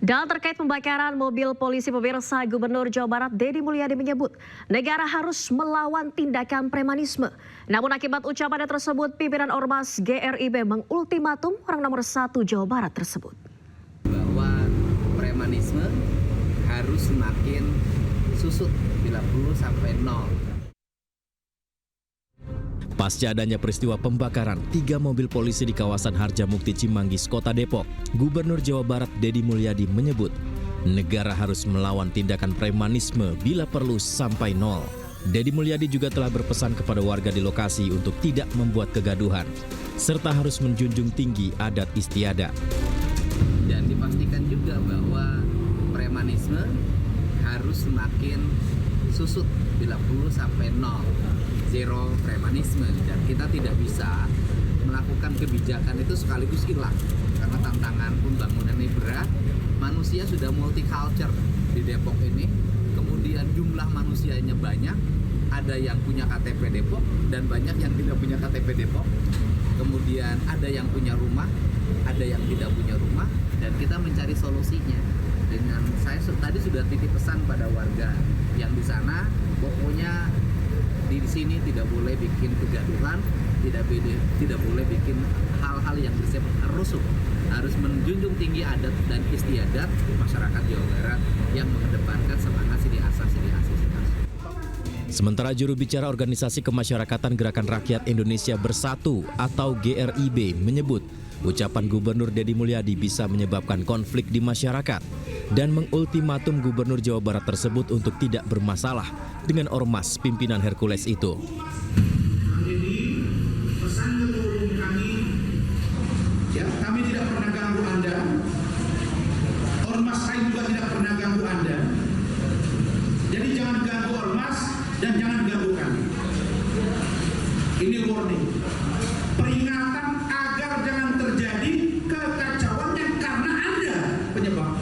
Dan terkait pembakaran mobil polisi, pemirsa, Gubernur Jawa Barat Deddy Mulyadi menyebut negara harus melawan tindakan premanisme. Namun akibat ucapannya tersebut, pimpinan Ormas GRIB mengultimatum orang nomor 1 Jawa Barat tersebut. Bahwa premanisme harus semakin susut bila perlu sampai nol. Pasca adanya peristiwa pembakaran 3 mobil polisi di kawasan Harjamukti Cimanggis, Kota Depok, Gubernur Jawa Barat Deddy Mulyadi menyebut negara harus melawan tindakan premanisme bila perlu sampai nol. Deddy Mulyadi juga telah berpesan kepada warga di lokasi untuk tidak membuat kegaduhan, serta harus menjunjung tinggi adat istiadat. Dan dipastikan juga bahwa premanisme harus semakin susut bila perlu sampai nol. Zero premanisme, dan kita tidak bisa melakukan kebijakan itu sekaligus hilang karena tantangan pembangunan ini berat. Manusia sudah multicultural di Depok ini, kemudian jumlah manusianya banyak, ada yang punya KTP Depok dan banyak yang tidak punya KTP Depok, kemudian ada yang punya rumah, ada yang tidak punya rumah, dan kita mencari solusinya. Dengan saya tadi sudah titip pesan pada warga yang di sana, pokoknya di sini tidak boleh bikin kegaduhan, tidak boleh bikin hal-hal yang bersifat rusuh. Harus menjunjung tinggi adat dan istiadat masyarakat Jawa Barat yang mengedepankan semangat sini asasi. Sementara juru bicara Organisasi Kemasyarakatan Gerakan Rakyat Indonesia Bersatu atau GRIB menyebut ucapan Gubernur Deddy Mulyadi bisa menyebabkan konflik di masyarakat dan mengultimatum Gubernur Jawa Barat tersebut untuk tidak bermasalah dengan ormas pimpinan Hercules itu. Jadi pesan ketua kami, ya, kami tidak pernah ganggu Anda, ormas lain juga tidak pernah ganggu Anda. Jadi jangan ganggu ormas dan jangan ganggu kami. Ini warning, peringatan agar jangan terjadi kekacauan yang karena Anda penyebab.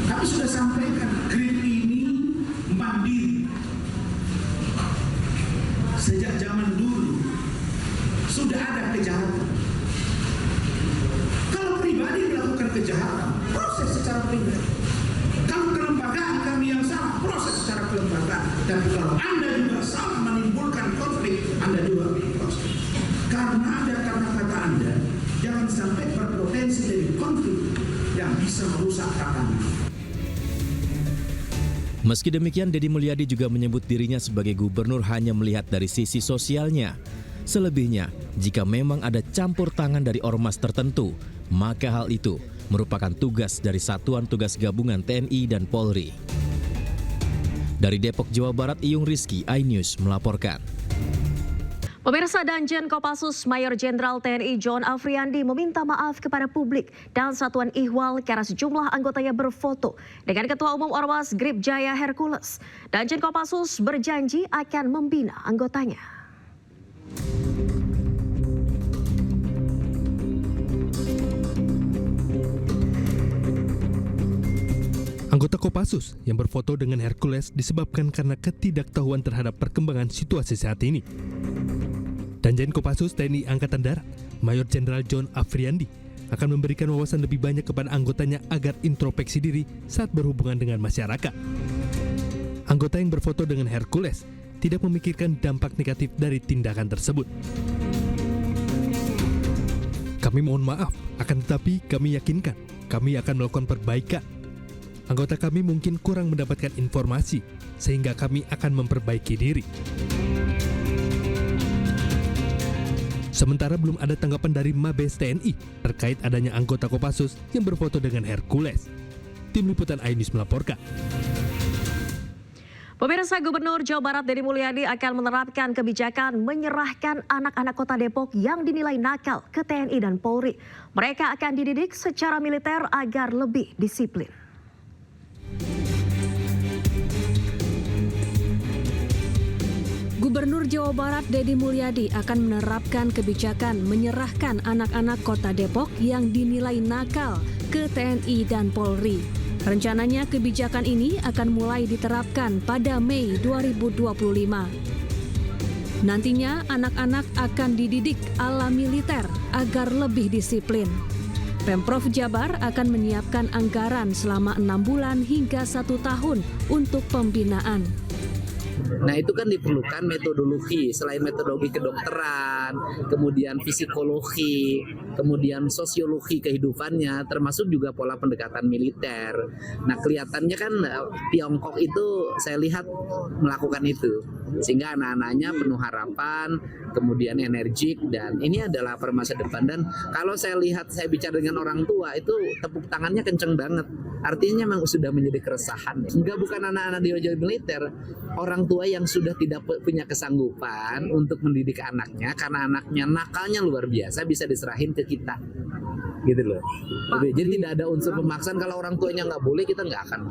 Kami sudah sampaikan, GRIB ini mandiri. Sejak zaman dulu sudah ada kejahatan. Kalau pribadi melakukan kejahatan, proses secara pribadi. Kalau kelembagaan kami yang salah, proses secara kelembagaan. Dan kalau Anda juga salah menimbulkan konflik, Anda juga proses. Karena ada kata-kata Anda, jangan sampai berpotensi dari konflik yang bisa merusak tatanan. Meski demikian, Deddy Mulyadi juga menyebut dirinya sebagai gubernur hanya melihat dari sisi sosialnya. Selebihnya, jika memang ada campur tangan dari ormas tertentu, maka hal itu merupakan tugas dari Satuan Tugas Gabungan TNI dan Polri. Dari Depok, Jawa Barat, Iyung Rizky, iNews melaporkan. Pemirsa, Danjen Kopassus Mayor Jenderal TNI John Afriandi meminta maaf kepada publik dan Satuan Ihwal karena sejumlah anggotanya berfoto dengan Ketua Umum Ormas GRIB Jaya Hercules. Danjen Kopassus berjanji akan membina anggotanya. Anggota Kopassus yang berfoto dengan Hercules disebabkan karena ketidaktahuan terhadap perkembangan situasi saat ini. Danjen Kopassus TNI Angkatan Darat, Mayor Jenderal John Afriandi, akan memberikan wawasan lebih banyak kepada anggotanya agar introspeksi diri saat berhubungan dengan masyarakat. Anggota yang berfoto dengan Hercules tidak memikirkan dampak negatif dari tindakan tersebut. Kami mohon maaf, akan tetapi kami yakinkan kami akan melakukan perbaikan. Anggota kami mungkin kurang mendapatkan informasi, sehingga kami akan memperbaiki diri. Sementara belum ada tanggapan dari Mabes TNI terkait adanya anggota Kopassus yang berfoto dengan Hercules. Tim Liputan iNews melaporkan. Pemirsa, Gubernur Jawa Barat Deddy Mulyadi akan menerapkan kebijakan menyerahkan anak-anak Kota Depok yang dinilai nakal ke TNI dan Polri. Mereka akan dididik secara militer agar lebih disiplin. Gubernur Jawa Barat Deddy Mulyadi akan menerapkan kebijakan menyerahkan anak-anak Kota Depok yang dinilai nakal ke TNI dan Polri. Rencananya kebijakan ini akan mulai diterapkan pada Mei 2025. Nantinya anak-anak akan dididik ala militer agar lebih disiplin. Pemprov Jabar akan menyiapkan anggaran selama 6 bulan hingga 1 tahun untuk pembinaan. Nah itu kan diperlukan metodologi, selain metodologi kedokteran, kemudian psikologi, kemudian sosiologi kehidupannya, termasuk juga pola pendekatan militer. Nah kelihatannya kan Tiongkok itu saya lihat melakukan itu, sehingga anak-anaknya penuh harapan, kemudian energik, dan ini adalah masa depan. Dan kalau saya lihat, saya bicara dengan orang tua, itu tepuk tangannya kenceng banget. Artinya memang sudah menjadi keresahan. Enggak, bukan anak-anak di militer, orang tua yang sudah tidak punya kesanggupan untuk mendidik anaknya karena anaknya nakalnya luar biasa, bisa diserahin ke kita, gitu loh. Jadi tidak ada unsur pemaksaan. Kalau orang tuanya nggak boleh, kita nggak akan.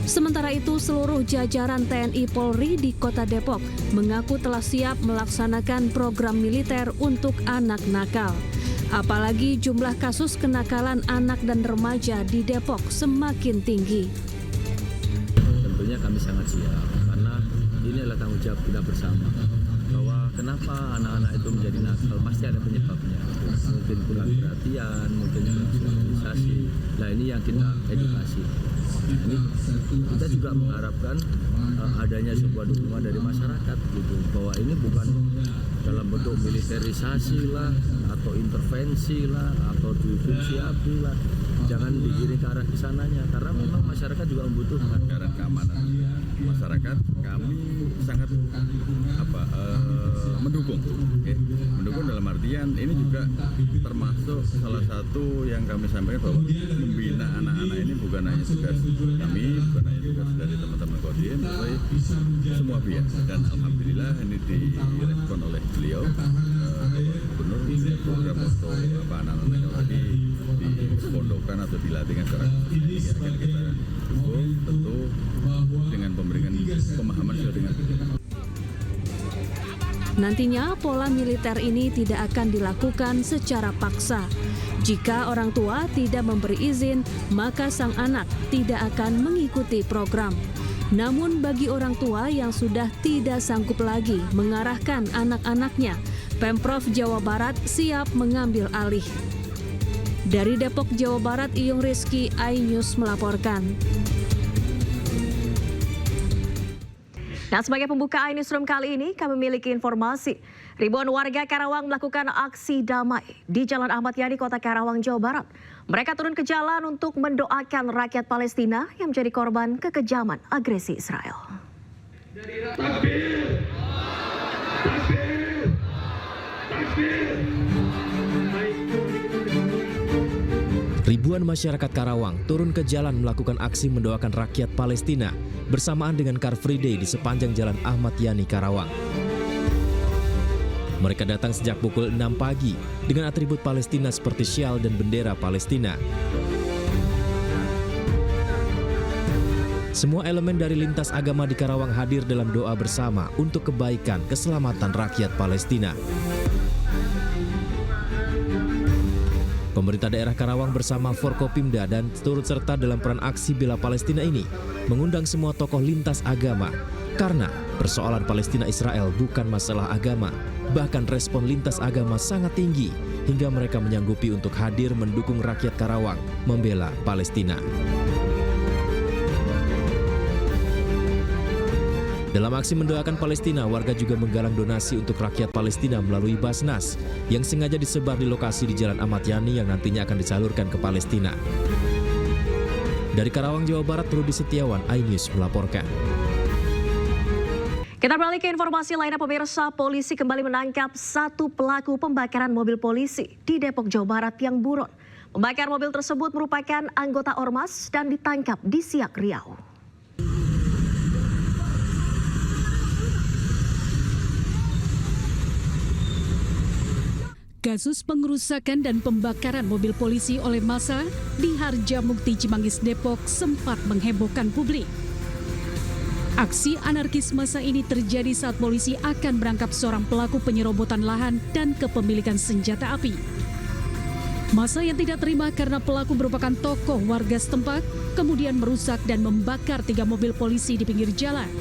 Sementara itu, seluruh jajaran TNI Polri di Kota Depok mengaku telah siap melaksanakan program militer untuk anak nakal. Apalagi jumlah kasus kenakalan anak dan remaja di Depok semakin tinggi. Tentunya kami sangat siap karena ini adalah tanggung jawab kita bersama, bahwa kenapa anak-anak itu menjadi nakal pasti ada penyebabnya, mungkin kurang perhatian, mungkin kurang sosialisasi. Nah ini yang kita edukasi. Ini kita juga mengharapkan adanya sebuah dukungan dari masyarakat gitu, bahwa ini bukan dalam bentuk militerisasi lah atau intervensi lah atau difungsi ABRI lah. Jangan digiring ke arah kesananya, karena memang masyarakat juga membutuhkan anggaran keamanan masyarakat. Kami sangat mendukung, mendukung dalam artian ini juga termasuk salah satu yang kami sampaikan, bahwa membina anak-anak ini bukan hanya tugas kami, bukan hanya tugas dari teman-teman Kodim, tapi semua pihak. Dan alhamdulillah ini direspon oleh beliau, Gubernur, program untuk anak-anak yang tadi dipondokkan atau dilatihkan secara khusus. Akan kita dukung tentu dengan memberikan pemahaman sesuai dengan. Nantinya pola militer ini tidak akan dilakukan secara paksa. Jika orang tua tidak memberi izin, maka sang anak tidak akan mengikuti program. Namun bagi orang tua yang sudah tidak sanggup lagi mengarahkan anak-anaknya, Pemprov Jawa Barat siap mengambil alih. Dari Depok, Jawa Barat, Iyung Rizky, iNews melaporkan. Nah, sebagai pembuka iNewsroom kali ini, kami memiliki informasi. Ribuan warga Karawang melakukan aksi damai di Jalan Ahmad Yani, Kota Karawang, Jawa Barat. Mereka turun ke jalan untuk mendoakan rakyat Palestina yang menjadi korban kekejaman agresi Israel. Takbir! Takbir! Takbir! Ribuan masyarakat Karawang turun ke jalan melakukan aksi mendoakan rakyat Palestina bersamaan dengan Car Free Day di sepanjang Jalan Ahmad Yani, Karawang. Mereka datang sejak pukul 6 pagi dengan atribut Palestina seperti syal dan bendera Palestina. Semua elemen dari lintas agama di Karawang hadir dalam doa bersama untuk kebaikan keselamatan rakyat Palestina. Pemerintah daerah Karawang bersama Forkopimda dan turut serta dalam peran aksi bela Palestina ini mengundang semua tokoh lintas agama karena persoalan Palestina Israel bukan masalah agama. Bahkan respon lintas agama sangat tinggi hingga mereka menyanggupi untuk hadir mendukung rakyat Karawang membela Palestina. Dalam aksi mendoakan Palestina, warga juga menggalang donasi untuk rakyat Palestina melalui Basnas yang sengaja disebar di lokasi di Jalan Ahmad Yani yang nantinya akan disalurkan ke Palestina. Dari Karawang, Jawa Barat, Rudi Setiawan, iNews melaporkan. Kita beralih ke informasi lainnya, pemirsa. Polisi kembali menangkap satu pelaku pembakaran mobil polisi di Depok, Jawa Barat yang buron. Pembakar mobil tersebut merupakan anggota Ormas dan ditangkap di Siak, Riau. Kasus pengerusakan dan pembakaran mobil polisi oleh massa di Harjamukti, Cimanggis, Depok sempat menghebohkan publik. Aksi anarkis massa ini terjadi saat polisi akan berangkap seorang pelaku penyerobotan lahan dan kepemilikan senjata api. Massa yang tidak terima karena pelaku merupakan tokoh warga setempat, kemudian merusak dan membakar 3 mobil polisi di pinggir jalan.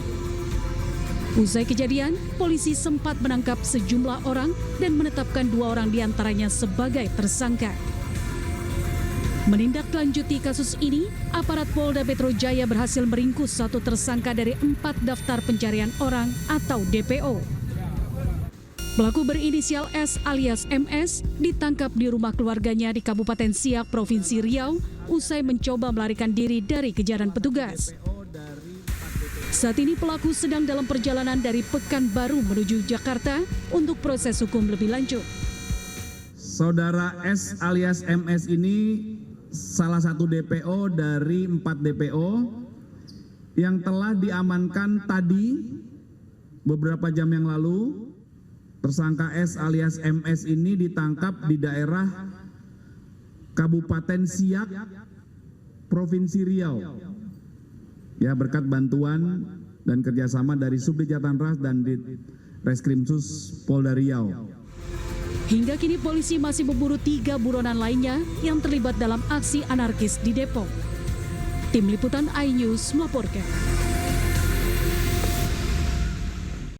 Usai kejadian, polisi sempat menangkap sejumlah orang dan menetapkan 2 orang diantaranya sebagai tersangka. Menindaklanjuti kasus ini, aparat Polda Metro Jaya berhasil meringkus 1 tersangka dari 4 daftar pencarian orang atau DPO. Pelaku berinisial S alias MS ditangkap di rumah keluarganya di Kabupaten Siak, Provinsi Riau, usai mencoba melarikan diri dari kejaran petugas. Saat ini pelaku sedang dalam perjalanan dari Pekanbaru menuju Jakarta untuk proses hukum lebih lanjut. Saudara S alias MS ini salah satu DPO dari 4 DPO yang telah diamankan tadi beberapa jam yang lalu. Tersangka S alias MS ini ditangkap di daerah Kabupaten Siak, Provinsi Riau. Ya, berkat bantuan dan kerjasama dari Subdit Jatanras dan Reskrimsus Polda Riau. Hingga kini polisi masih memburu 3 buronan lainnya yang terlibat dalam aksi anarkis di Depok. Tim Liputan iNews melaporkan.